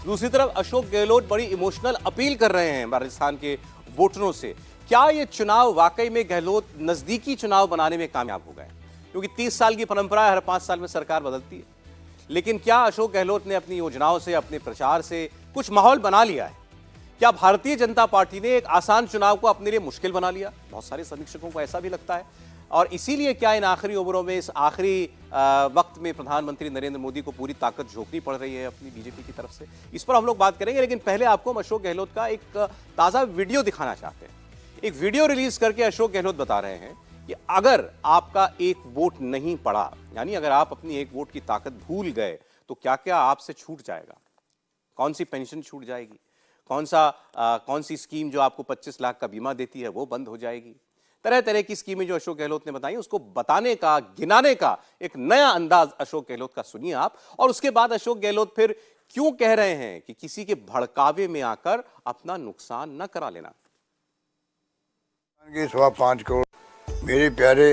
दूसरी तरफ अशोक गहलोत बड़ी इमोशनल अपील कर रहे हैं राजस्थान के वोटरों से। क्या ये चुनाव वाकई में गहलोत नजदीकी चुनाव बनाने में कामयाब हो गए? क्योंकि 30 साल की परंपरा है, हर 5 साल में सरकार बदलती है। लेकिन क्या अशोक गहलोत ने अपनी योजनाओं से, अपने प्रचार से कुछ माहौल बना लिया है? क्या भारतीय जनता पार्टी ने एक आसान चुनाव को अपने लिए मुश्किल बना लिया? बहुत सारे समीक्षकों को ऐसा भी लगता है। और इसीलिए क्या इन आखिरी ओवरों में, इस आखिरी वक्त में प्रधानमंत्री नरेंद्र मोदी को पूरी ताकत झोंकनी पड़ रही है अपनी बीजेपी की तरफ से? इस पर हम लोग बात करेंगे, लेकिन पहले आपको हम अशोक गहलोत का एक ताज़ा वीडियो दिखाना चाहते हैं। एक वीडियो रिलीज करके अशोक गहलोत बता रहे हैं कि अगर आपका एक वोट नहीं पड़ा, यानी अगर आप अपनी एक वोट की ताकत भूल गए, तो क्या क्या आपसे छूट जाएगा। कौन सी पेंशन छूट जाएगी, कौन सी स्कीम जो आपको 25 लाख का बीमा देती है वो बंद हो जाएगी। तरह तरह की स्कीमें जो अशोक गहलोत ने बताई, उसको बताने का, गिनाने का एक नया अंदाज अशोक गहलोत का सुनिए आप। और उसके बाद अशोक गहलोत फिर क्यों कह रहे हैं कि किसी के भड़कावे में आकर अपना नुकसान न करा लेना। 5.25 करोड़ मेरे प्यारे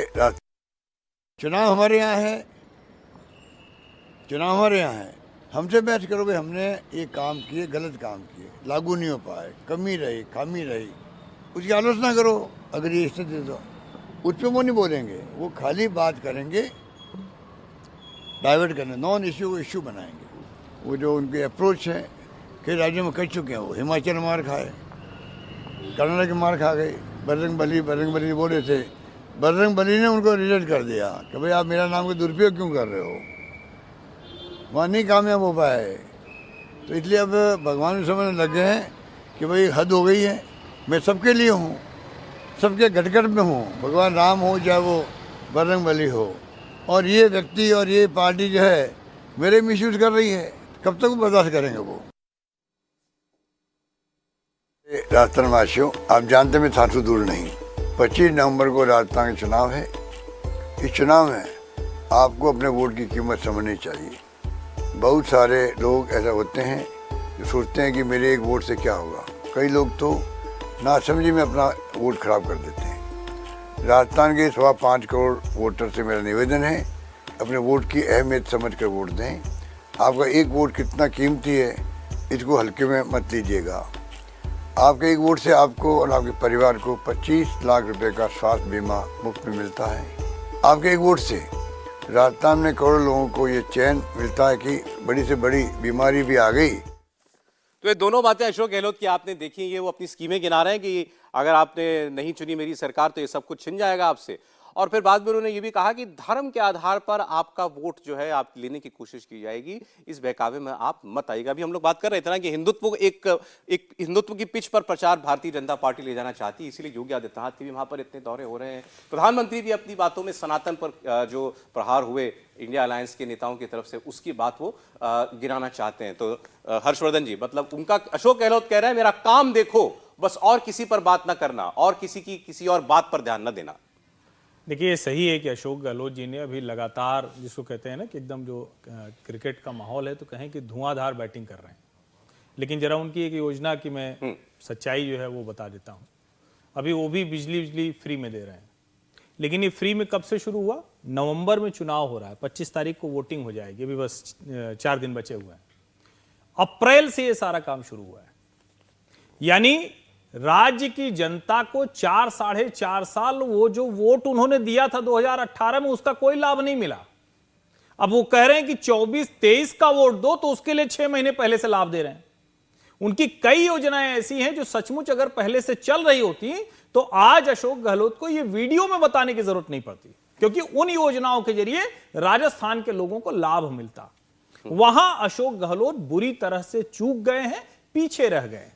चुनाव हमारे यहाँ है, चुनाव हमारे यहाँ है। हमसे बहस करोगे, हमने ये काम किए, गलत काम किए, लागू नहीं हो पाए, कमी रही, खामी रही, उसकी आलोचना करो। अगर ये स्थिति तो उस पर वो नहीं बोलेंगे, वो खाली बात करेंगे, डाइवर्ट करने, नॉन इश्यू को इश्यू बनाएंगे। वो जो उनकी अप्रोच है, कई राज्यों में कर चुके हैं। वो हिमाचल मार खाए, कर्नाटक मार खा गए। बजरंग बली बोले थे, बजरंग बली ने उनको रिजेक्ट कर दिया कि भाई आप मेरा नाम का दुरुपयोग क्यों कर रहे हो, वहाँ नहीं कामयाब हो पाए। तो इसलिए अब भगवान समझने लग गए हैं कि भाई हद हो गई है, मैं सबके लिए हूँ, सबके घटघट में हूँ, भगवान राम हो चाहे वो बजरंग बली हो। और ये व्यक्ति और ये पार्टी जो है मेरे मिसयूज कर रही है, कब तक बर्दाश्त करेंगे वो। राजस्थान वासियों, आप जानते मैं थासू दूर नहीं, 25 नवंबर को राजस्थान का चुनाव है। इस चुनाव में आपको अपने वोट की कीमत समझनी चाहिए। बहुत सारे लोग ऐसा होते हैं जो सोचते हैं कि मेरे एक वोट से क्या होगा। कई लोग तो नासमझी में अपना वोट खराब कर देते हैं। राजस्थान के 5.25 करोड़ वोटर से मेरा निवेदन है, अपने वोट की अहमियत समझकर वोट दें। आपका एक वोट कितना कीमती है, इसको हल्के में मत लीजिएगा। आपके एक वोट से आपको और आपके परिवार को 25 लाख रुपए का स्वास्थ्य बीमा मुफ्त में मिलता है। आपके एक वोट से राजस्थान में करोड़ों लोगों को ये चैन मिलता है कि बड़ी से बड़ी बीमारी भी आ गई। तो ये दोनों बातें अशोक गहलोत की आपने देखी, ये वो अपनी स्कीमें गिना रहे हैं कि अगर आपने नहीं चुनी मेरी सरकार तो ये सब कुछ छिन जाएगा आपसे। और फिर बाद में उन्होंने ये भी कहा कि धर्म के आधार पर आपका वोट जो है आप लेने की कोशिश की जाएगी, इस बहकावे में आप मत आइएगा। अभी हम लोग बात कर रहे थे ना कि हिंदुत्व एक हिंदुत्व की पिच पर प्रचार भारतीय जनता पार्टी ले जाना चाहती है, इसीलिए योगी आदित्यनाथ के भी वहां पर इतने दौरे हो रहे हैं। प्रधानमंत्री भी अपनी बातों में सनातन पर जो प्रहार हुए इंडिया अलायंस के नेताओं की तरफ से, उसकी बात वो गिराना चाहते हैं। तो हर्षवर्धन जी, मतलब उनका, अशोक गहलोत कह रहे हैं मेरा काम देखो, बस और किसी पर बात ना करना और किसी और बात पर ध्यान न देना। देखिए, ये सही है कि अशोक गहलोत जी ने अभी लगातार, जिसको कहते हैं ना कि एकदम जो क्रिकेट का माहौल है, तो कहें कि धुआंधार बैटिंग कर रहे हैं। लेकिन जरा उनकी एक योजना की मैं सच्चाई जो है वो बता देता हूँ। अभी वो भी बिजली फ्री में दे रहे हैं, लेकिन ये फ्री में कब से शुरू हुआ? नवंबर में चुनाव हो रहा है, 25 तारीख को वोटिंग हो जाएगी, अभी बस 4 दिन बचे हुए हैं। अप्रैल से ये सारा काम शुरू हुआ है, यानी राज्य की जनता को 4-4.5 साल वो जो वोट उन्होंने दिया था 2018 में, उसका कोई लाभ नहीं मिला। अब वो कह रहे हैं कि 24-23 का वोट दो, तो उसके लिए 6 महीने पहले से लाभ दे रहे हैं। उनकी कई योजनाएं ऐसी हैं जो सचमुच अगर पहले से चल रही होती तो आज अशोक गहलोत को ये वीडियो में बताने की जरूरत नहीं पड़ती, क्योंकि उन योजनाओं के जरिए राजस्थान के लोगों को लाभ मिलता। वहां अशोक गहलोत बुरी तरह से चूक गए हैं, पीछे रह गए।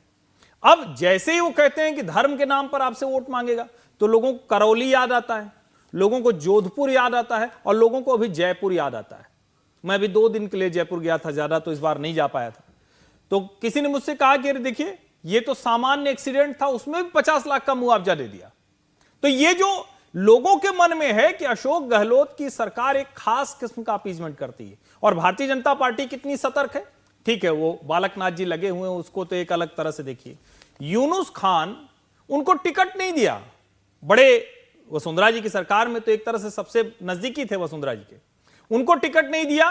अब जैसे ही वो कहते हैं कि धर्म के नाम पर आपसे वोट मांगेगा, तो लोगों को करौली याद आता है, लोगों को जोधपुर याद आता है, और लोगों को अभी जयपुर याद आता है। मैं अभी 2 दिन के लिए जयपुर गया था, ज्यादा तो इस बार नहीं जा पाया था। तो किसी ने मुझसे कहा कि देखिए, ये तो सामान्य एक्सीडेंट था, उसमें भी 50 लाख का मुआवजा दे दिया। तो ये जो लोगों के मन में है कि अशोक गहलोत की सरकार एक खास किस्म का अपीजमेंट करती है, और भारतीय जनता पार्टी कितनी सतर्क है। ठीक है, वो बालकनाथ जी लगे हुए हैं, उसको तो एक अलग तरह से देखिए। यूनुस खान, उनको टिकट नहीं दिया। बड़े वसुंधरा जी की सरकार में तो एक तरह से सबसे नजदीकी थे वसुंधरा जी के, उनको टिकट नहीं दिया।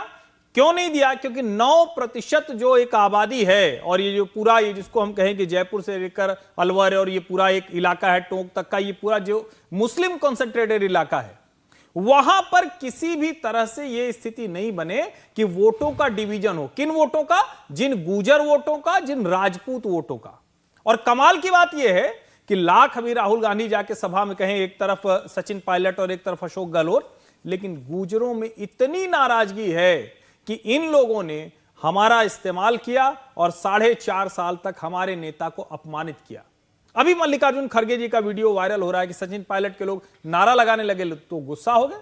क्यों नहीं दिया? क्योंकि 9% जो एक आबादी है, और ये जो पूरा ये जिसको हम कहें कि जयपुर से लेकर अलवर और ये पूरा एक इलाका है टोंक तक का, ये पूरा जो मुस्लिम कॉन्सेंट्रेटेड इलाका है, वहां पर किसी भी तरह से ये स्थिति नहीं बने कि वोटों का डिवीजन हो। किन वोटों का? जिन गुजर वोटों का, जिन राजपूत वोटों का। और कमाल की बात यह है कि लाख अभी राहुल गांधी जाके सभा में कहें, एक तरफ सचिन पायलट और एक तरफ अशोक गहलोत, लेकिन गुजरों में इतनी नाराजगी है कि इन लोगों ने हमारा इस्तेमाल किया और 4.5 साल तक हमारे नेता को अपमानित किया। अभी मल्लिकार्जुन खड़गे जी का वीडियो वायरल हो रहा है कि सचिन पायलट के लोग नारा लगाने लगे तो गुस्सा हो गए।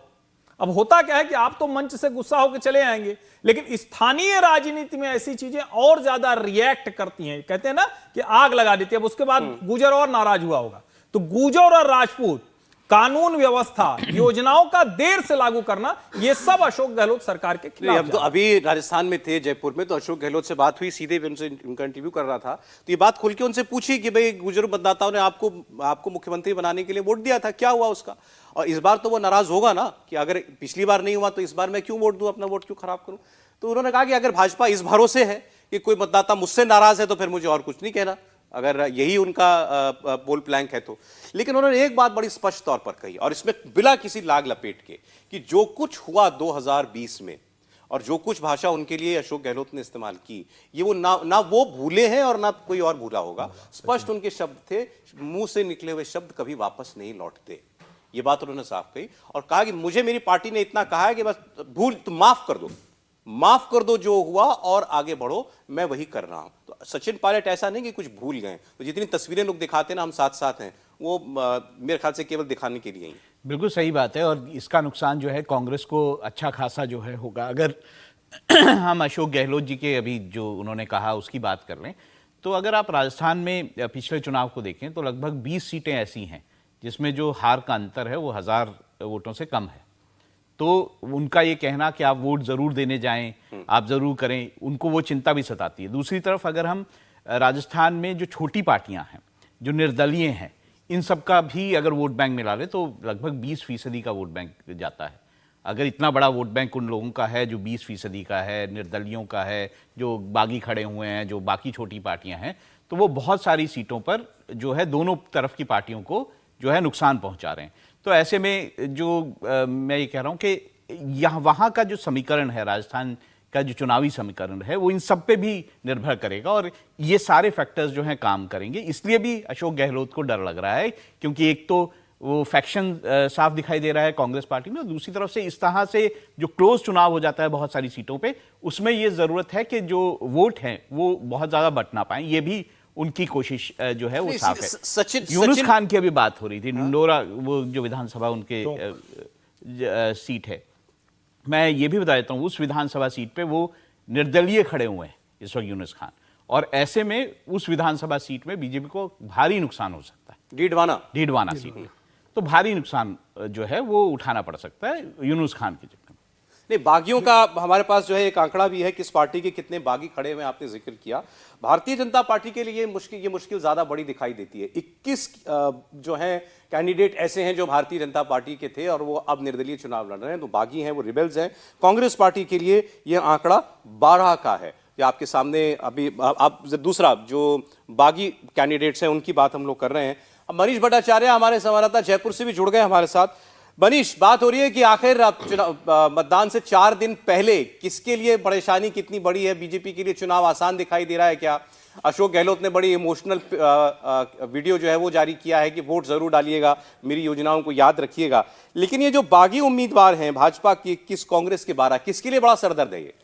अब होता क्या है कि आप तो मंच से गुस्सा होकर चले आएंगे, लेकिन स्थानीय राजनीति में ऐसी चीजें और ज्यादा रिएक्ट करती हैं। कहते हैं ना कि आग लगा देती है। अब उसके बाद गुजर और नाराज हुआ होगा। तो गुजर और राजपूत, कानून व्यवस्था, योजनाओं का देर से लागू करना, ये सब अशोक गहलोत सरकार के खिलाफ। अब तो अभी राजस्थान में थे, जयपुर में, तो अशोक गहलोत से बात हुई, सीधे उनसे उनका इंटरव्यू कर रहा था, तो ये बात खुल के उनसे पूछी कि भाई गुजर मतदाताओं ने आपको मुख्यमंत्री बनाने के लिए वोट दिया था, क्या हुआ उसका? और इस बार तो वो नाराज होगा ना कि अगर पिछली बार नहीं हुआ तो इस बार मैं क्यों वोट दूं, अपना वोट क्यों खराब करूं? तो उन्होंने कहा कि अगर भाजपा इस भरोसे है कि कोई मतदाता मुझसे नाराज है तो फिर मुझे और कुछ नहीं कहना, अगर यही उनका पोल प्लैंक है तो। लेकिन उन्होंने एक बात बड़ी स्पष्ट तौर पर कही, और इसमें बिना किसी लाग लपेट के, कि जो कुछ हुआ 2020 में और जो कुछ भाषा उनके लिए अशोक गहलोत ने इस्तेमाल की, ये वो ना वो भूले हैं और ना कोई और भूला होगा। स्पष्ट उनके शब्द थे, मुंह से निकले हुए शब्द कभी वापस नहीं लौटते। ये बात उन्होंने साफ कही और कहा कि मुझे मेरी पार्टी ने इतना कहा है कि बस तुम माफ कर दो जो हुआ और आगे बढ़ो, मैं वही कर रहा हूं। तो सचिन पायलट ऐसा नहीं कि कुछ भूल गए, तो जितनी तस्वीरें लोग दिखाते हैं ना हम साथ साथ हैं, वो मेरे ख्याल से केवल दिखाने के लिए ही। बिल्कुल सही बात है। और इसका नुकसान जो है कांग्रेस को अच्छा खासा जो है होगा। अगर हम अशोक गहलोत जी के अभी जो उन्होंने कहा उसकी बात कर लें, तो अगर आप राजस्थान में पिछले चुनाव को देखें तो लगभग 20 सीटें ऐसी हैं जिसमें जो हार का अंतर है वो 1000 वोटों से कम है। तो उनका ये कहना कि आप वोट ज़रूर देने जाएं, आप ज़रूर करें, उनको वो चिंता भी सताती है। दूसरी तरफ अगर हम राजस्थान में जो छोटी पार्टियां हैं, जो निर्दलीय हैं, इन सब का भी अगर वोट बैंक मिला ले तो लगभग 20% का वोट बैंक जाता है। अगर इतना बड़ा वोट बैंक उन लोगों का है जो 20% का है, निर्दलियों का है, जो बागी खड़े हुए हैं, जो बाकी छोटी पार्टियां हैं, तो वो बहुत सारी सीटों पर जो है दोनों तरफ की पार्टियों को जो है नुकसान पहुंचा रहे हैं। तो ऐसे में जो मैं ये कह रहा हूं कि यहाँ वहाँ का जो समीकरण है, राजस्थान का जो चुनावी समीकरण है, वो इन सब पे भी निर्भर करेगा और ये सारे फैक्टर्स जो हैं काम करेंगे। इसलिए भी अशोक गहलोत को डर लग रहा है, क्योंकि एक तो वो फैक्शन साफ दिखाई दे रहा है कांग्रेस पार्टी में, और दूसरी तरफ से इस तरह से जो क्लोज चुनाव हो जाता है बहुत सारी सीटों पे, उसमें ये जरूरत है कि जो वोट हैं वो बहुत ज्यादा बट ना पाए। ये भी उनकी कोशिश जो है वो साफ है। यूनुस खान की अभी बात हो रही थी, इंदौरा वो जो विधानसभा उनके सीट है, मैं ये भी बता देता हूँ उस विधानसभा सीट पे वो निर्दलीय खड़े हुए हैं इस वक्त यूनुस खान, और ऐसे में उस विधानसभा सीट में बीजेपी को भारी नुकसान हो सकता है। डीडवाना सीट में तो भारी नुकसान जो है वो उठाना पड़ सकता है यूनुस खान के चक्कर में। नहीं, बागियों का हमारे पास जो है एक आंकड़ा भी है, किस पार्टी के कितने बागी खड़े हुए, आपने जिक्र किया। भारतीय जनता पार्टी के लिए ये मुश्किल ज्यादा बड़ी दिखाई देती है। 21 जो है कैंडिडेट ऐसे हैं जो भारतीय जनता पार्टी के थे और वो अब निर्दलीय चुनाव लड़ रहे हैं, तो बागी हैं, वो रिबेल्स हैं। कांग्रेस पार्टी के लिए यह आंकड़ा 12 का है। ये आपके सामने अभी आप दूसरा जो बागी कैंडिडेट्स हैं उनकी बात हम लोग कर रहे हैं। अब मनीष भट्टाचार्य हमारे संवाददाता जयपुर से भी जुड़ गए हमारे साथ। मनीष, बात हो रही है कि आखिर मतदान से 4 दिन पहले किसके लिए परेशानी कितनी बड़ी है? बीजेपी के लिए चुनाव आसान दिखाई दे रहा है क्या? अशोक गहलोत ने बड़ी इमोशनल वीडियो जो है वो जारी किया है कि वोट जरूर डालिएगा, मेरी योजनाओं को याद रखिएगा। लेकिन ये जो बागी उम्मीदवार हैं भाजपा की 21, कांग्रेस के 12, किसके लिए बड़ा सरदर्द है ये?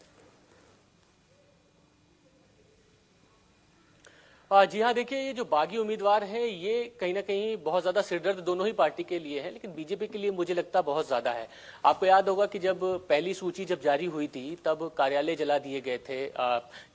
जी हाँ, देखिए ये जो बागी उम्मीदवार हैं ये कहीं ना कहीं बहुत ज्यादा सिरदर्द दोनों ही पार्टी के लिए है, लेकिन बीजेपी के लिए मुझे लगता बहुत ज्यादा है। आपको याद होगा कि जब पहली सूची जब जारी हुई थी तब कार्यालय जला दिए गए थे,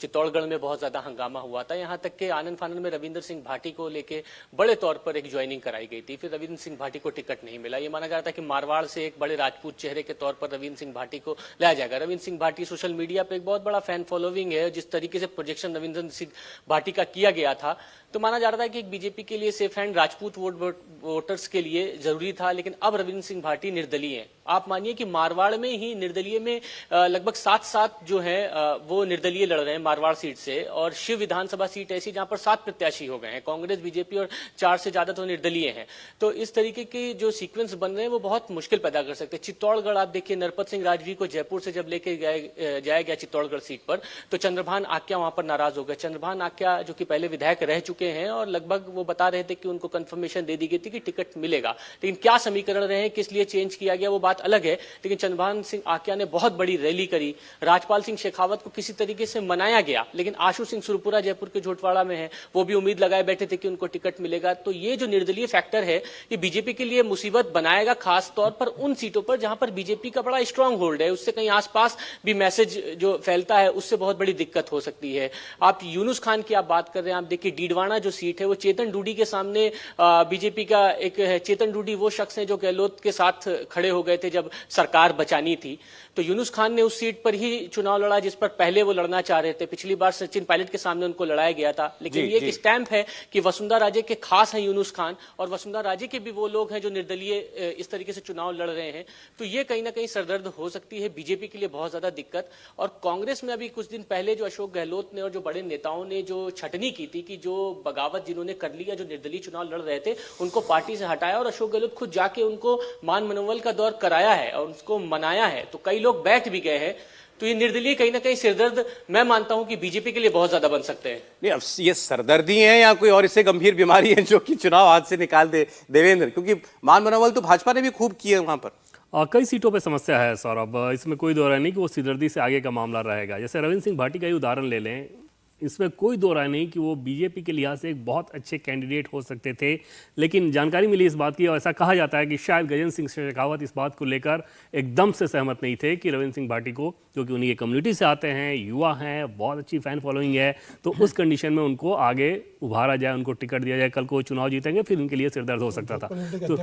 चित्तौड़गढ़ में बहुत ज्यादा हंगामा हुआ था, यहाँ तक कि आनंद फानंद में रविंद्र सिंह भाटी को लेके बड़े तौर पर एक ज्वाइनिंग कराई गई थी। फिर रविंद्र सिंह भाटी को टिकट नहीं मिला। ये माना जा रहा था कि मारवाड़ से एक बड़े राजपूत चेहरे के तौर पर रविंद्र सिंह भाटी को लाया जाएगा। रविंद्र सिंह भाटी सोशल मीडिया पर एक बहुत बड़ा फैन फॉलोइंग है। जिस तरीके से प्रोजेक्शन रविंद्र सिंह भाटी का किया गया था तो माना जा रहा था कि एक बीजेपी के लिए सेफ हैंड राजपूत वोटर्स के लिए जरूरी था। लेकिन अब रविंद्र सिंह भाटी निर्दलीय हैं, आप मानिए कि मारवाड़ में ही निर्दलीय में लगभग 7 जो है वो निर्दलीय लड़ रहे हैं मारवाड़ सीट से, और शिव विधानसभा सीट ऐसी जहां पर 7 प्रत्याशी हो गए हैं, कांग्रेस बीजेपी और 4 से ज्यादा तो निर्दलीय हैं। तो इस तरीके के जो सीक्वेंस बन रहे हैं वो बहुत मुश्किल पैदा कर सकते हैं। चित्तौड़गढ़ आप देखिए, नरपत सिंह राजवी को जयपुर से जब लेके जाया गया चित्तौड़गढ़ सीट पर, तो चंद्रभान आक्या वहां पर नाराज हो गए। चंद्रभान आक्या जो कि पहले विधायक रह चुके हैं और लगभग वो बता रहे थे कि उनको कंफर्मेशन दे दी गई थी कि टिकट मिलेगा, लेकिन क्या समीकरण रहे, किस लिए चेंज किया गया वो बात अलग है। लेकिन चंद्रभान सिंह आक्या ने बहुत बड़ी रैली करी, राजपाल सिंह शेखावत को किसी तरीके से मनाया गया, लेकिन आशु सिंह सुरपुरा जयपुर के झोटवाड़ा में है, वो भी उम्मीद लगाए बैठे थे कि उनको टिकट मिलेगा। तो ये जो निर्दलीय फैक्टर है ये बीजेपी के लिए मुसीबत बनाएगा, खास तौर पर उन सीटों पर जहां पर बीजेपी का बड़ा स्ट्रांग होल्ड है, उससे कहीं आसपास भी मैसेज जो फैलता है उससे बहुत बड़ी दिक्कत हो सकती है। आप यूनुस खान की आप बात कर रहे हैं, आप देखिए डीडवाना जो सीट है वो चेतन डूडी के सामने बीजेपी का एक है। चेतन डूडी वो शख्स हैं जो गहलोत के साथ खड़े हो गए थे जब सरकार बचानी थी, तो यूनुस खान ने उस सीट पर ही चुनाव लड़ा जिस पर पहले वो लड़ना चाह रहे थे। पिछली बार सचिन पायलट के सामने उनको लड़ाया गया था, लेकिन ये एक स्टैंप है कि वसुंधरा राजे के खास हैं यूनुस खान, और वसुंधरा राजे के भी वो लोग हैं जो निर्दलीय इस तरीके से चुनाव लड़ रहे हैं। तो ये कहीं ना कहीं सरदर्द हो सकती है बीजेपी के लिए, बहुत ज्यादा दिक्कत। और कांग्रेस में अभी कुछ दिन पहले जो अशोक गहलोत ने और जो बड़े नेताओं ने जो छटनी की थी कि जो बगावत जिन्होंने कर लिया, जो निर्दलीय चुनाव लड़ रहे थे उनको पार्टी से हटाया, और अशोक गहलोत खुद जाके उनको मान मनोवल का दौर कराया है और उसको मनाया है, तो कई लोग बैठ भी गए हैं। तो ये निर्दलीय कहीं ना कहीं सिरदर्द मैं मानता हूं कि बीजेपी के लिए बहुत ज्यादा बन सकते हैं। नहीं, अब ये सरदर्दी है या कोई और इससे गंभीर बीमारी है जो कि चुनाव हाथ से निकाल दे देवेंद्र, क्योंकि मान मनोवल तो भाजपा ने भी खूब किए वहां पर। कई सीटों पे समस्या है सौरभ, इसमें कोई दो राय नहीं कि वो सिरदर्दी से आगे का मामला रहेगा। जैसे रविंद्र सिंह भाटी का ही उदाहरण ले लें, इसमें कोई दो राय नहीं कि वो बीजेपी के लिहाज से एक बहुत अच्छे कैंडिडेट हो सकते थे, लेकिन जानकारी मिली इस बात की और ऐसा कहा जाता है कि शायद गजेंद्र सिंह शेखावत इस बात को लेकर एकदम से सहमत नहीं थे कि रविंद्र सिंह भाटी को, जो कि उन्हीं की कम्युनिटी से आते हैं, युवा हैं, बहुत अच्छी फैन फॉलोइंग है, तो उस कंडीशन में उनको आगे उभारा जाए, उनको टिकट दिया जाए, कल को चुनाव जीतेंगे फिर उनके लिए सिरदर्द हो सकता था। तो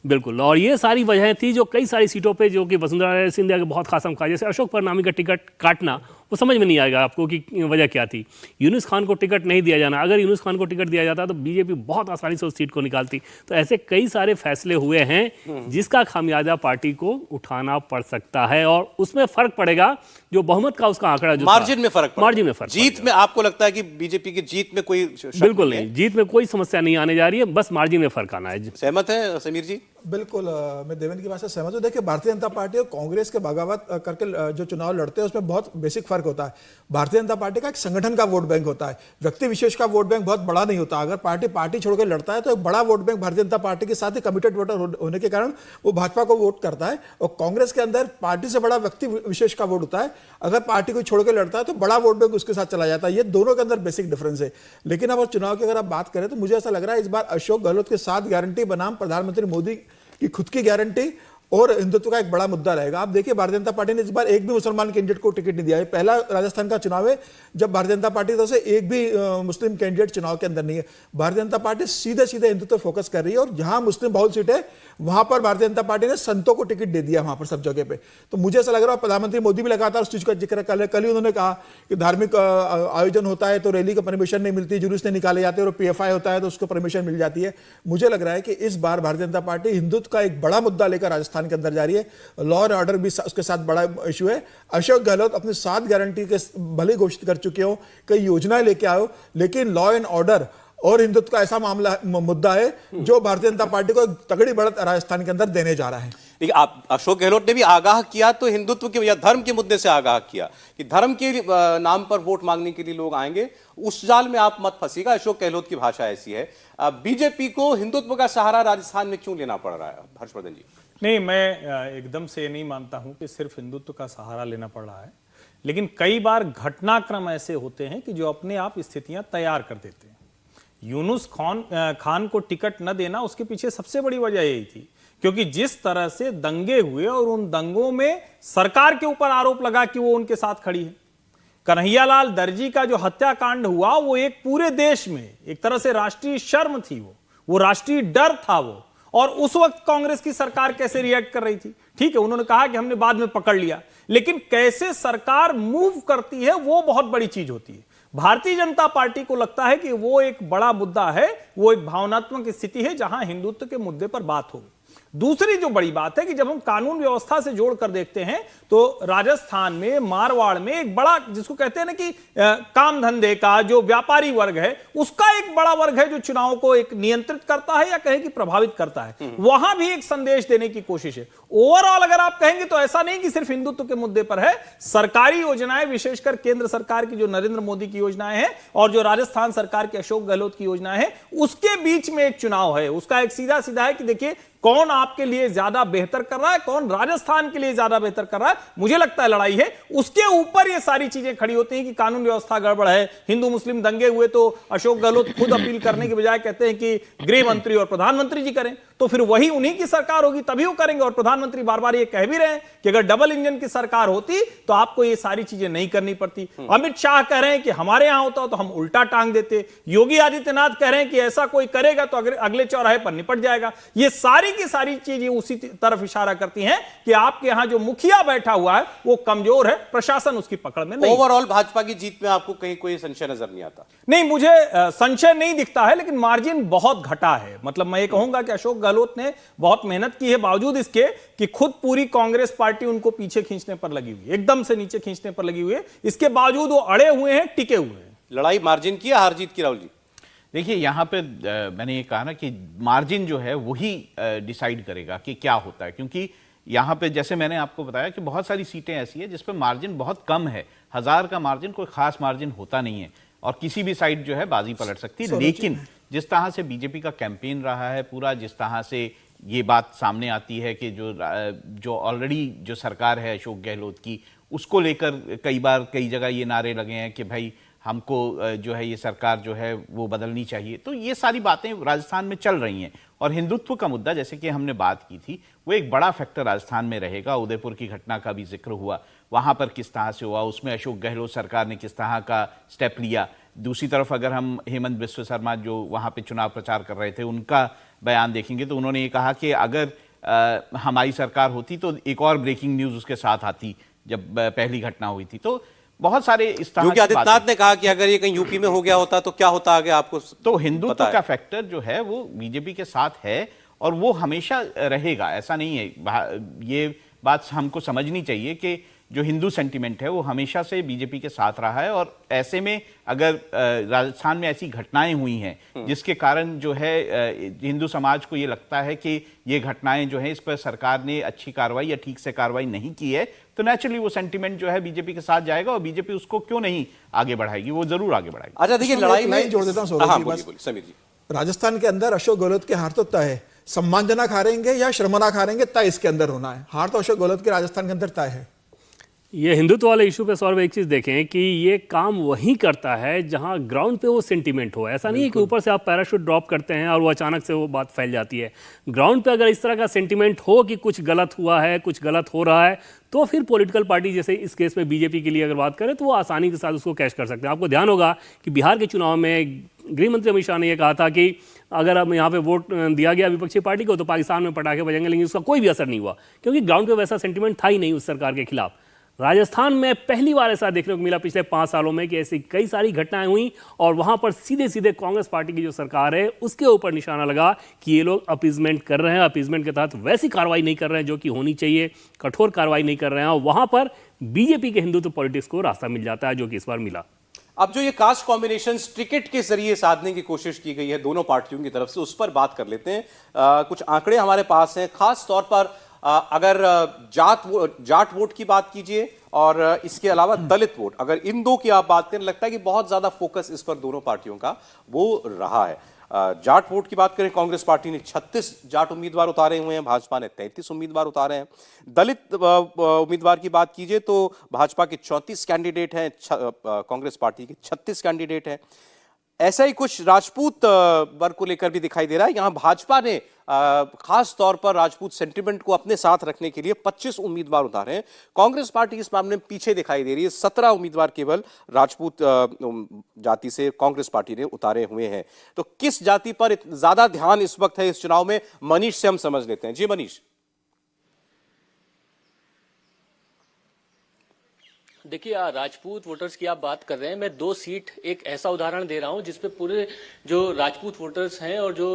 बिल्कुल, और ये सारी वजहें थी जो कई सारी सीटों पर जो कि वसुंधरा सिंधिया के बहुत खास काम, जैसे अशोक परनामी का टिकट काटना, वो समझ में नहीं आएगा आपको कि वजह क्या थी। यूनुस खान को टिकट नहीं दिया जाना, अगर यूनुस खान को टिकट दिया जाता तो बीजेपी बहुत आसानी से उस सीट को निकालती। तो ऐसे कई सारे फैसले हुए हैं जिसका खामियाजा पार्टी को उठाना पड़ सकता है, और उसमें फर्क पड़ेगा जो बहुमत का उसका आंकड़ा जो मार्जिन में फर्क, मार्जिन में फर्क, जीत में आपको लगता है कि बीजेपी की जीत में कोई बिल्कुल नहीं, जीत में कोई समस्या नहीं आने जा रही है, बस मार्जिन में फर्क आना है। सहमत है समीर जी? बिल्कुल, मैं देवेंद्र की बात से सहमत हूं। देखिए, भारतीय जनता पार्टी और कांग्रेस के बगावत करके जो चुनाव लड़ते हैं उसमें बहुत बेसिक फर्क होता है। भारतीय जनता पार्टी का एक संगठन का वोट बैंक होता है, व्यक्ति विशेष का वोट बैंक बहुत बड़ा नहीं होता। अगर पार्टी छोड़कर लड़ता है तो एक बड़ा vote bank Bharatiya Janata party के साथ ही कमिटेड वोटर होने के कारण वो भाजपा को वोट करता है, और कांग्रेस के अंदर पार्टी से बड़ा व्यक्ति विशेष का वोट होता है। अगर पार्टी को छोड़कर लड़ता है तो बड़ा वोट बैंक उसके साथ चला जाता है। ये दोनों के अंदर बेसिक डिफरेंस है। लेकिन अब चुनाव की अगर आप बात करें तो मुझे ऐसा लग रहा है इस बार अशोक गहलोत के 7 गारंटी बनाम प्रधानमंत्री मोदी की खुद की गारंटी और हिंदुत्व का एक बड़ा मुद्दा रहेगा। आप देखिए, भारतीय जनता पार्टी ने इस बार एक भी मुसलमान कैंडिडेट को टिकट नहीं दिया है। पहला राजस्थान का चुनाव है जब भारतीय जनता पार्टी की तरफ से एक भी मुस्लिम कैंडिडेट चुनाव के अंदर नहीं है। भारतीय जनता पार्टी सीधे सीधे हिंदुत्व फोकस कर रही है, और जहां मुस्लिम बहुल सीट है वहां पर भारतीय जनता पार्टी ने संतों को टिकट दे दिया वहां पर सब जगह पे। तो मुझे ऐसा लग रहा है प्रधानमंत्री मोदी भी लगातार उस चीज का जिक्र कर रहे हैं। कल ही उन्होंने कहा कि धार्मिक आयोजन होता है तो रैली का परमिशन नहीं मिलती, जुलूस नहीं निकाले जाते, और PFI होता है तो उसको परमिशन मिल जाती है। मुझे लग रहा है कि इस बार भारतीय जनता पार्टी हिंदुत्व का एक बड़ा मुद्दा लेकर राजस्थान के अंदर जा रही है। लॉ एंड ऑर्डर भी उसके साथ बड़ा इशू है। अशोक गहलोत अपनी 7 गारंटी के भले घोषित कर चुके हो, कई योजनाएं लेके आए हो, लेकिन लॉ एंड ऑर्डर और हिंदुत्व का ऐसा मामला मुद्दा है जो भारतीय जनता पार्टी को तगड़ी बढ़त राजस्थान के अंदर देने जा रहा है। देखिए, आप अशोक गहलोत ने भी आगाह किया तो हिंदुत्व के या धर्म के मुद्दे से आगाह किया कि धर्म के नाम पर वोट मांगने के लिए लोग आएंगे, उस जाल में आप मत फंसिएगा। अशोक गहलोत की भाषा ऐसी है। बीजेपी को हिंदुत्व का सहारा राजस्थान में क्यों लेना पड़ रहा है, हर्षवर्धन जी? नहीं, मैं एकदम से नहीं मानता हूं कि सिर्फ हिंदुत्व का सहारा लेना पड़ रहा है, लेकिन कई बार घटनाक्रम ऐसे होते हैं कि जो अपने आप स्थितियां तैयार कर देते हैं। यूनुस खान को टिकट न देना, उसके पीछे सबसे बड़ी वजह यही थी, क्योंकि जिस तरह से दंगे हुए और उन दंगों में सरकार के ऊपर आरोप लगा कि वो उनके साथ खड़ी है। कन्हैयालाल दर्जी का जो हत्याकांड हुआ वो एक पूरे देश में एक तरह से राष्ट्रीय शर्म थी, वो राष्ट्रीय डर था वो। और उस वक्त कांग्रेस की सरकार कैसे रिएक्ट कर रही थी? ठीक है, उन्होंने कहा कि हमने बाद में पकड़ लिया, लेकिन कैसे सरकार मूव करती है वो बहुत बड़ी चीज होती है। भारतीय जनता पार्टी को लगता है कि वो एक बड़ा मुद्दा है, वो एक भावनात्मक स्थिति है जहां हिंदुत्व के मुद्दे पर बात हो। दूसरी जो बड़ी बात है कि जब हम कानून व्यवस्था से जोड़कर देखते हैं तो राजस्थान में, मारवाड़ में एक बड़ा, जिसको कहते हैं ना कि काम धंधे का जो व्यापारी वर्ग है, उसका एक बड़ा वर्ग है जो चुनाव को एक नियंत्रित करता है या कहें कि प्रभावित करता है। वहां भी एक संदेश देने की कोशिश है। ओवरऑल अगर आप कहेंगे तो ऐसा नहीं कि सिर्फ हिंदुत्व के मुद्दे पर है। सरकारी योजनाएं, विशेषकर केंद्र सरकार की जो नरेंद्र मोदी की योजनाएं हैं और जो राजस्थान सरकार के अशोक गहलोत की योजनाएं हैं, उसके बीच में एक चुनाव है। उसका एक सीधा सीधा है कि देखिए कौन आपके लिए ज्यादा बेहतर कर रहा है, कौन राजस्थान के लिए ज्यादा बेहतर कर रहा है। मुझे लगता है लड़ाई है उसके ऊपर ये सारी चीजें खड़ी होती हैं कि कानून व्यवस्था गड़बड़ है, हिंदू मुस्लिम दंगे हुए तो अशोक गहलोत खुद अपील करने के बजाय कहते हैं कि गृह मंत्री और प्रधानमंत्री जी करें, तो फिर वही उन्हीं की सरकार होगी तभी वो करेंगे। और प्रधानमंत्री बार बार ये कह भी रहे हैं कि अगर डबल इंजन की सरकार होती तो आपको ये सारी चीजें नहीं करनी पड़ती। अमित शाह कह रहे हैं कि हमारे यहां होता तो हम उल्टा टांग देते। योगी आदित्यनाथ कह रहे हैं कि ऐसा कोई करेगा तो अगले चौराहे पर निपट जाएगा। ये सारी की सारी चीजें उसी तरफ इशारा करती हैं कि आपके यहां जो मुखिया बैठा हुआ है वो कमजोर है, प्रशासन उसकी पकड़ में नहीं। ओवरऑल भाजपा की जीत में आपको कहीं कोई संशय नजर नहीं आता? नहीं, मुझे संशय नहीं दिखता है, लेकिन मार्जिन बहुत घटा है। मतलब मैं ये कहूंगा कि अशोक गहलोत ने बहुत मेहनत की है, बावजूद इसके कि खुद पूरी कांग्रेस पार्टी उनको पीछे खींचने पर लगी हुई है, एकदम से नीचे खींचने पर लगी हुई है। इसके बावजूद वो अड़े हुए हैं, टिके हुए हैं। लड़ाई मार्जिन की या हार जीत की, राहुल जी? देखिए यहाँ पे मैंने ये कहा ना कि मार्जिन जो है वही डिसाइड करेगा कि क्या होता है, क्योंकि यहाँ पे जैसे मैंने आपको बताया कि बहुत सारी सीटें ऐसी है जिस पे मार्जिन बहुत कम है। 1000 का मार्जिन कोई खास मार्जिन होता नहीं है और किसी भी साइड जो है बाजी पलट सकती है। लेकिन जिस तरह से बीजेपी का कैंपेन रहा है पूरा, जिस तरह से ये बात सामने आती है कि जो ऑलरेडी जो सरकार है अशोक गहलोत की, उसको लेकर कई बार कई जगह ये नारे लगे हैं कि भाई हमको जो है ये सरकार जो है वो बदलनी चाहिए। तो ये सारी बातें राजस्थान में चल रही हैं और हिंदुत्व का मुद्दा जैसे कि हमने बात की थी वो एक बड़ा फैक्टर राजस्थान में रहेगा। उदयपुर की घटना का भी जिक्र हुआ, वहाँ पर किस तरह से हुआ, उसमें अशोक गहलोत सरकार ने किस तरह का स्टेप लिया। दूसरी तरफ अगर हम हेमंत बिस्व शर्मा जो वहाँ पे चुनाव प्रचार कर रहे थे उनका बयान देखेंगे तो उन्होंने ये कहा कि अगर हमारी सरकार होती तो एक और ब्रेकिंग न्यूज़ उसके साथ आती जब पहली घटना हुई थी। तो बहुत सारे इस तरह योगी आदित्यनाथ ने कहा कि अगर ये कहीं यूपी में हो गया होता तो क्या होता आगे आपको तो हिंदुत्व का फैक्टर जो है वो बीजेपी के साथ है और वो हमेशा रहेगा, ऐसा नहीं है। ये बात हमको समझनी चाहिए कि जो हिंदू सेंटिमेंट है वो हमेशा से बीजेपी के साथ रहा है और ऐसे में अगर राजस्थान में ऐसी घटनाएं हुई हैं जिसके कारण जो है हिंदू समाज को ये लगता है कि ये घटनाएं जो है इस पर सरकार ने अच्छी कार्रवाई या ठीक से कार्रवाई नहीं की है, तो नेचुरली वो सेंटिमेंट जो है बीजेपी के साथ जाएगा और बीजेपी उसको क्यों नहीं आगे बढ़ाएगी, वो जरूर आगे बढ़ाएगी। अच्छा देखिए, लड़ाई में जोड़ देता हूँ समीर जी, राजस्थान के अंदर अशोक गहलोत के हार तो तय है। सम्मानजनक हारेंगे या शर्मनाक हारेंगे तय इसके अंदर होना है। हार तो अशोक गहलोत के राजस्थान के अंदर तय है। ये हिंदुत्व वाले इशू पे सौरभ एक चीज़ देखें कि ये काम वही करता है जहां ग्राउंड पे वो सेंटीमेंट हो। ऐसा नहीं है कि ऊपर से आप पैराशूट ड्रॉप करते हैं और वो अचानक से वो बात फैल जाती है। ग्राउंड पे अगर इस तरह का सेंटीमेंट हो कि कुछ गलत हुआ है, कुछ गलत हो रहा है, तो फिर पॉलिटिकल पार्टी जैसे इस केस में बीजेपी के लिए अगर बात करें तो वो आसानी के साथ उसको कैश कर सकते हैं। आपको ध्यान होगा कि बिहार के चुनाव में गृह मंत्री अमित शाह ने यह कहा था कि अगर अब यहाँ पे वोट दिया गया विपक्षी पार्टी को तो पाकिस्तान में पटाखे बजेंगे, लेकिन उसका कोई भी असर नहीं हुआ क्योंकि ग्राउंड पे वैसा सेंटीमेंट था ही नहीं उस सरकार के खिलाफ। राजस्थान में पहली बार ऐसा देखने को मिला पिछले 5 सालों में कि ऐसी कई सारी घटनाएं हुई और वहां पर सीधे सीधे कांग्रेस पार्टी की जो सरकार है उसके ऊपर निशाना लगा कि ये लोग अपीजमेंट कर रहे हैं, अपीजमेंट के तहत वैसी कार्रवाई नहीं कर रहे हैं जो कि होनी चाहिए, कठोर कार्रवाई नहीं कर रहे हैं और वहां पर बीजेपी के हिंदुत्व पॉलिटिक्स को रास्ता मिल जाता है, जो कि इस बार मिला। अब जो ये कास्ट कॉम्बिनेशन टिकट के जरिए साधने की कोशिश की गई है दोनों पार्टियों की तरफ से, उस पर बात कर लेते हैं। कुछ आंकड़े हमारे पास हैं, खास तौर पर अगर जाट वोट की बात कीजिए और इसके अलावा दलित वोट, अगर इन दो की आप बात करें, लगता है कि बहुत ज्यादा फोकस इस पर दोनों पार्टियों का वो रहा है। जाट वोट की बात करें, कांग्रेस पार्टी ने 36 जाट उम्मीदवार उतारे हुए हैं, भाजपा ने 33 उम्मीदवार उतारे हैं। दलित उम्मीदवार की बात कीजिए तो भाजपा के 34 कैंडिडेट हैं, कांग्रेस पार्टी के 36 कैंडिडेट हैं। ऐसा ही कुछ राजपूत वर्ग को लेकर भी दिखाई दे रहा है। यहां भाजपा ने खास तौर पर राजपूत सेंटिमेंट को अपने साथ रखने के लिए 25 उम्मीदवार उतारे हैं। कांग्रेस पार्टी इस मामले में पीछे दिखाई दे रही है, 17 उम्मीदवार केवल राजपूत जाति से कांग्रेस पार्टी ने उतारे हुए हैं। तो किस जाति पर ज्यादा ध्यान इस वक्त है इस चुनाव में, मनीष से हम समझ लेते हैं। जी मनीष। देखिए राजपूत वोटर्स की आप बात कर रहे हैं, मैं 2 सीट एक ऐसा उदाहरण दे रहा हूं जिसपे पूरे जो राजपूत वोटर्स हैं और जो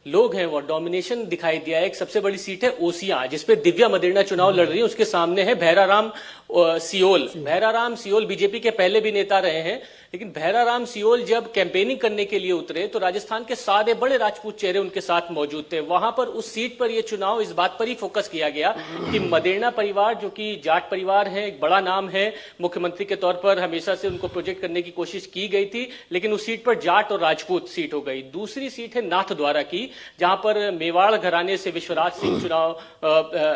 लोग हैं वो डोमिनेशन दिखाई दिया है। एक सबसे बड़ी सीट है ओसियां जिसपे दिव्या मदेरणा चुनाव लड़ रही है, उसके सामने है Bhairaram Seoul. Bhairaram Seoul BJP के पहले भी नेता रहे हैं, लेकिन भैराराम सियोल जब कैंपेनिंग करने के लिए उतरे तो राजस्थान के सारे बड़े राजपूत चेहरे उनके साथ मौजूद थे। वहां पर उस सीट पर यह चुनाव इस बात पर ही फोकस किया गया कि मदेरणा परिवार जो कि जाट परिवार है, एक बड़ा नाम है, मुख्यमंत्री के तौर पर हमेशा से उनको प्रोजेक्ट करने की कोशिश की गई थी, लेकिन उस सीट पर जाट और राजपूत सीट हो गई। दूसरी सीट है नाथद्वारा की, जहां पर मेवाड़ घराने से विश्वराज सिंह चुनाव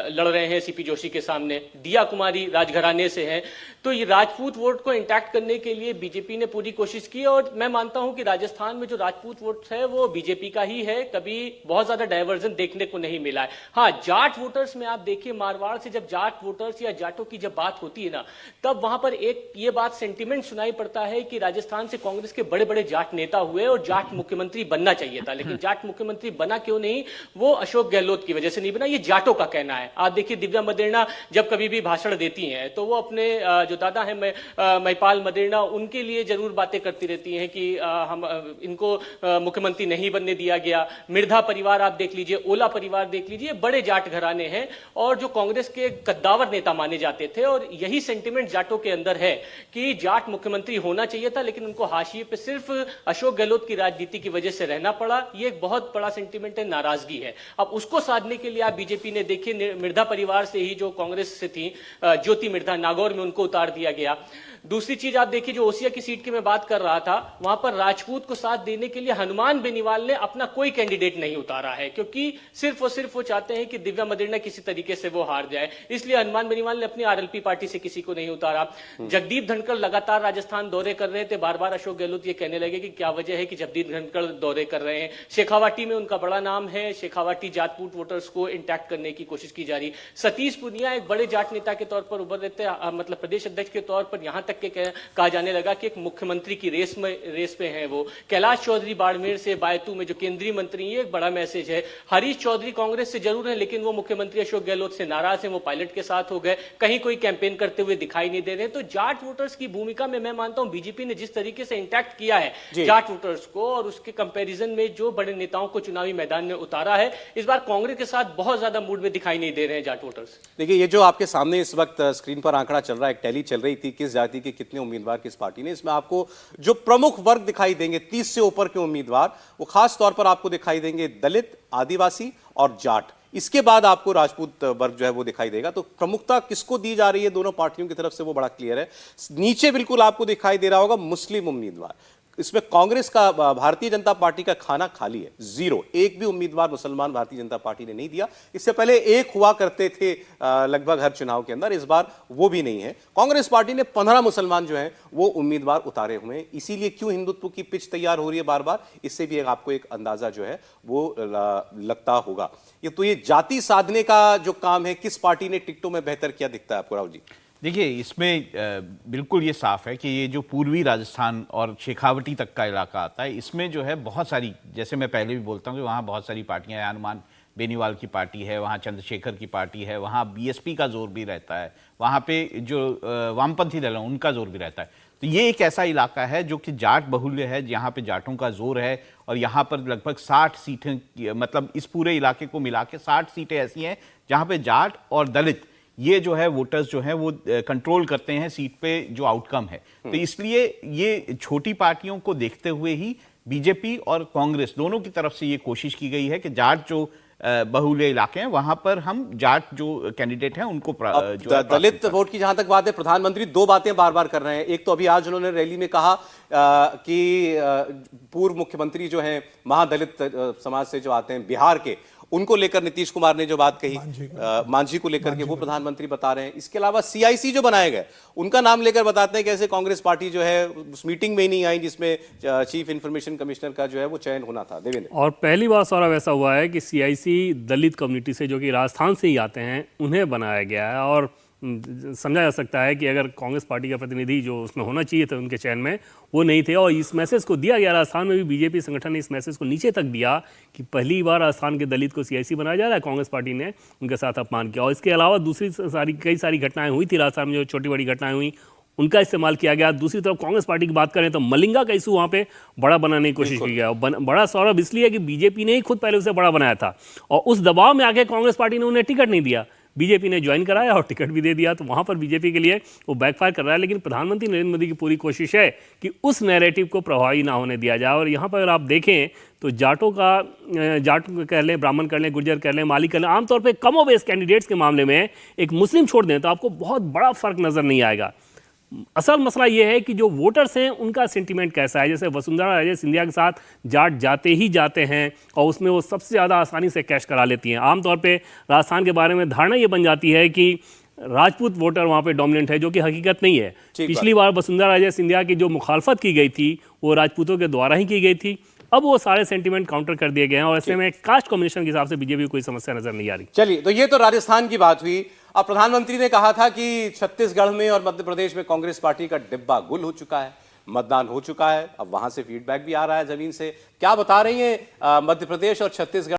लड़ रहे हैं सीपी जोशी के सामने, दिया कुमारी राजघराने से हैं। तो ये राजपूत वोट को इंटैक्ट करने के लिए बीजेपी ने पूरी कोशिश की और मैं मानता हूं कि राजस्थान में जो राजपूत वोट है वो बीजेपी का ही है, कभी बहुत ज्यादा डायवर्जन देखने को नहीं मिला है। हाँ, जाट वोटर्स में आप देखिए, मारवाड़ से जब जाट वोटर्स या जाटों की जब बात होती है ना, तब वहां पर एक ये बात सेंटिमेंट सुनाई पड़ता है कि राजस्थान से कांग्रेस के बड़े बड़े जाट नेता हुए और जाट मुख्यमंत्री बनना चाहिए था, लेकिन जाट मुख्यमंत्री बना क्यों नहीं? वो अशोक गहलोत की वजह से नहीं बना, ये जाटों का कहना है। आप देखिए दिव्या मदेरणा जब कभी भी भाषण देती हैं तो वो अपने जो दादा है महिपाल मदेरणा, उनके लिए जरूर बातें करती रहती हैं कि हम इनको मुख्यमंत्री नहीं बनने दिया गया। मिर्धा परिवार आप देख लीजिए, ओला परिवार देख लीजिए, बड़े जाट घराने हैं और जो कांग्रेस के कद्दावर नेता माने जाते थे, और यही सेंटिमेंट जाटों के अंदर है कि जाट मुख्यमंत्री होना चाहिए था, लेकिन उनको हाशिए पे सिर्फ अशोक गहलोत की राजनीति की वजह से रहना पड़ा। ये एक बहुत बड़ा सेंटिमेंट है, नाराजगी है। अब उसको साधने के लिए आप बीजेपी ने देखिए, मिर्धा परिवार से ही जो कांग्रेस से थी ज्योति मिर्धा, नागौर में उनको उतार दिया गया। दूसरी चीज आप देखिए, जो ओसिया की सीट की मैं बात कर रहा था, वहां पर राजपूत को साथ देने के लिए हनुमान बेनीवाल ने अपना कोई कैंडिडेट नहीं उतारा है, क्योंकि सिर्फ और सिर्फ वो चाहते हैं कि दिव्या मदेरणा किसी तरीके से वो हार जाए, इसलिए हनुमान बेनीवाल ने अपनी आरएलपी पार्टी से किसी को नहीं उतारा। जगदीप धनखड़ लगातार राजस्थान दौरे कर रहे थे, बार बार अशोक गहलोत ये कहने लगे कि क्या वजह है कि जगदीप धनखड़ दौरे कर रहे हैं। शेखावाटी में उनका बड़ा नाम है, शेखावाटी जाटपूत वोटर्स को इंटैक्ट करने की कोशिश की जा रही। सतीश पुनिया एक बड़े जाट नेता के तौर पर उभर रहे थे, मतलब प्रदेश अध्यक्ष के तौर पर यहां तक के कहा जाने लगा कि एक मुख्यमंत्री की रेस पे हैं वो। कैलाश चौधरी बाड़मेर से, बायतू में जो केंद्रीय मंत्री, ये एक बड़ा मैसेज है। हरीश चौधरी कांग्रेस से जरूर है, लेकिन वो मुख्यमंत्री अशोक गहलोत से नाराज हैं, वो पायलट के साथ हो गए, कहीं कोई कैंपेन करते हुए दिखाई नहीं दे रहे। तो जाट वोटर्स की भूमिका में मैं मानता हूं बीजेपी ने जिस तरीके से इंटैक्ट किया है जाट वोटर्स को, और उसके कंपैरिजन में जो बड़े नेताओं को चुनावी मैदान में उतारा है, इस बार कांग्रेस के साथ बहुत ज्यादा मूड में दिखाई नहीं दे रहे हैं जाट वोटर्स। देखिए, ये जो आपके सामने इस वक्त स्क्रीन पर आंकड़ा चल रहा है, एक टैली चल रही थी किस जाति के कितने उम्मीदवार किस पार्टी ने, इसमें आपको जो प्रमुख वर्ग दिखाई देंगे 30 से ऊपर के उम्मीदवार, वो खास तौर पर आपको दिखाई देंगे दलित, आदिवासी और जाट। इसके बाद आपको राजपूत वर्ग जो है वो दिखाई देगा। तो प्रमुखता किसको दी जा रही है दोनों पार्टियों की तरफ से, वो बड़ा क्लियर है। नीचे बिल्कुल आपको दिखाई दे रहा होगा मुस्लिम उम्मीदवार। इसमें कांग्रेस का, भारतीय जनता पार्टी का खाना खाली है, जीरो। एक भी उम्मीदवार मुसलमान भारतीय जनता पार्टी ने नहीं दिया। इससे पहले एक हुआ करते थे लगभग हर चुनाव के अंदर, इस बार वो भी नहीं है। कांग्रेस पार्टी ने 15 मुसलमान जो हैं वो उम्मीदवार उतारे हुए हैं। इसीलिए क्यों हिंदुत्व की पिच तैयार हो रही है बार बार, इससे भी आपको एक अंदाजा जो है वो लगता होगा। ये जाति साधने का जो काम है, किस पार्टी ने टिकटों में बेहतर किया दिखता है आपको, राहुल जी? देखिए, इसमें बिल्कुल ये साफ है कि ये जो पूर्वी राजस्थान और शेखावटी तक का इलाका आता है, इसमें जो है बहुत सारी, जैसे मैं पहले भी बोलता हूँ कि वहाँ बहुत सारी पार्टियाँ हैं। हनुमान बेनीवाल की पार्टी है, वहाँ चंद्रशेखर की पार्टी है, वहाँ बीएसपी का जोर भी रहता है, वहाँ पे जो वामपंथी दल हैं उनका जोर भी रहता है। तो ये एक ऐसा इलाका है जो कि जाट बहुल्य है, जहाँ पे जाटों का जोर है, और यहाँ पर लगभग 60 सीटें, मतलब इस पूरे इलाके को मिला के 60 सीटें ऐसी हैं जहाँ पे जाट और दलित ये जो है वोटर्स जो हैं वो कंट्रोल करते हैं सीट पे जो आउटकम है। तो इसलिए ये छोटी पार्टियों को देखते हुए ही बीजेपी और कांग्रेस दोनों की तरफ से ये कोशिश की गई है कि जाट जो बहुल्य इलाके हैं वहां पर हम जाट जो कैंडिडेट हैं उनको जो दलित वोट की जहां तक बात है, प्रधानमंत्री दो बातें बार बार कर रहे हैं। एक तो अभी आज उन्होंने रैली में कहा कि पूर्व मुख्यमंत्री जो हैं महादलित समाज से जो आते हैं बिहार के, उनको लेकर नीतीश कुमार ने जो बात कही, मांझी को लेकर के वो प्रधानमंत्री बता रहे हैं। इसके अलावा सीआईसी जो बनाए गए उनका नाम लेकर बताते हैं कैसे कांग्रेस पार्टी जो है उस मीटिंग में ही नहीं आई जिसमें चीफ इंफॉर्मेशन कमिश्नर का जो है वो चयन होना था। देवेंद्र, और पहली बार सौरभ ऐसा हुआ है कि सीआईसी दलित कम्युनिटी से, जो कि राजस्थान से ही आते हैं, उन्हें बनाया गया है। और समझा जा सकता है कि अगर कांग्रेस पार्टी का प्रतिनिधि जो उसमें होना चाहिए था उनके चयन में, वो नहीं थे। और इस मैसेज को दिया गया, राजस्थान में भी बीजेपी संगठन ने इस मैसेज को नीचे तक दिया कि पहली बार राजस्थान के दलित को सीआईसी बनाया जा रहा है। कांग्रेस पार्टी ने उनके साथ अपमान किया। और इसके अलावा दूसरी कई सारी घटनाएं हुई थी राजस्थान में, जो छोटी बड़ी घटनाएं हुई उनका इस्तेमाल किया गया। दूसरी तरफ कांग्रेस पार्टी की बात करें तो मलिंगा का इशू वहां पे बड़ा बनाने की कोशिश की गया। बड़ा सौरभ इसलिए कि बीजेपी ने ही खुद पहले उसे बड़ा बनाया था और उस दबाव में आके कांग्रेस पार्टी ने उन्हें टिकट नहीं दिया, बीजेपी ने ज्वाइन कराया और टिकट भी दे दिया, तो वहां पर बीजेपी के लिए वो बैकफायर कर रहा है। लेकिन प्रधानमंत्री नरेंद्र मोदी की पूरी कोशिश है कि उस नैरेटिव को प्रभावी ना होने दिया जाए। और यहाँ पर अगर आप देखें तो जाट कह लें, ब्राह्मण कर लें, गुर्जर कर लें, माली कर लें, आमतौर पर कमोबेश कैंडिडेट्स के मामले में एक मुस्लिम छोड़ दें तो आपको बहुत बड़ा फर्क नजर नहीं आएगा। असल मसला यह है कि जो वोटर्स हैं उनका सेंटीमेंट कैसा है। जैसे वसुंधरा राजे सिंधिया के साथ जाट जाते ही जाते हैं और उसमें वो सबसे ज़्यादा आसानी से कैश करा लेती हैं। आमतौर पे राजस्थान के बारे में धारणा ये बन जाती है कि राजपूत वोटर वहाँ पे डोमिनेंट है, जो कि हकीकत नहीं है। पिछली बार वसुंधरा राजे सिंधिया की जो मुखालफत की गई थी वो राजपूतों के द्वारा ही की गई थी। अब वो सारे सेंटीमेंट काउंटर कर दिए गए हैं और ऐसे में कास्ट कॉम्बिनेशन के हिसाब से बीजेपी को कोई समस्या नजर नहीं आ रही। चलिए, तो ये तो राजस्थान की बात हुई। अब प्रधानमंत्री ने कहा था कि छत्तीसगढ़ में और मध्य प्रदेश में कांग्रेस पार्टी का डिब्बा गुल हो चुका है, मतदान हो चुका है। अब वहां से फीडबैक भी आ रहा है जमीन से। क्या बता रही हैं मध्य प्रदेश और छत्तीसगढ़